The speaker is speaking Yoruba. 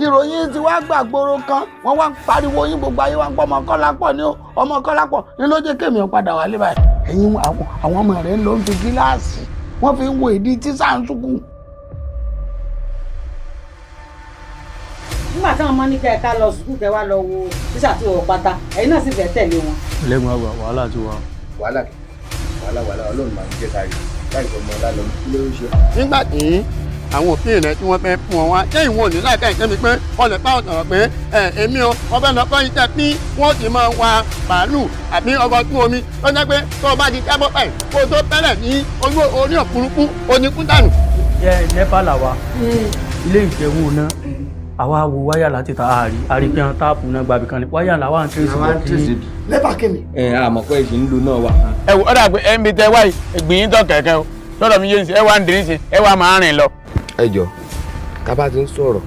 ìròyìn tí wàá gbàgbóró kan wọ́n wá ń pariwo yín gbogbo ayé wa ń pọ̀ ọmọ Kọ́lápọ̀ ní ọmọ Kọ́lápọ̀ ní ló jẹ́ kémi ó padà wálé báyìí. ẹ̀yin àwọn ọmọ rẹ̀ ló ń fi gíláàsì wọ́n fi ń wo ìdí tíṣà ń sùkú. nígbà táwọn ọmọ ní kẹ́ẹ̀ká lọ sùkúù kẹ́ wá lọ wo tíṣà tí wọ́n pátá ẹ̀yin náà sì fẹ́ tẹ̀lé wọn. lẹ́gbọ̀n àgbà wàhálà ti wà. wàhálà Ọlọ́run máa ń jẹ́ ká rí láì fọmọ ọlá lọ kí ló ń ṣe. nígbà tí àwọn òfin rẹ tí wọ́n fẹ́ fún ọ wá jẹ́ ìwọ̀n òní láìka ìkẹ́mi pé ọlẹ̀ bá ọ̀sán pé èmi o wọ́n fẹ́ lọ kọ́ iṣẹ́ pín wọ́n sì máa wa bàálù àbí ọkọ̀ ojú omi tó jẹ́ pé tó o bá ti jábọ́ báyìí kó o tó bẹ̀rẹ̀ ní orí òfurufú oníkú dànù. jẹ́ nẹ́pà làwà ilé ìjẹun náà àwa wo wáyà láti ta àríkẹ́ táàpù náà gbàbí kan ní wáyà làwọn àǹtẹ̀sì lẹ́bàá kémi. àmọ́ pé èsì ń lu náà wà. ẹ wò ọ̀dà pé ẹ ń bi tẹ wáyé ìgbìyìn tó kẹ̀kẹ́ o lọ́dọ̀ mi yé ń sè ẹ wá ń dín sí ẹ wá máa rìn lọ. ẹ jọ ká bá ti ń sọ̀rọ̀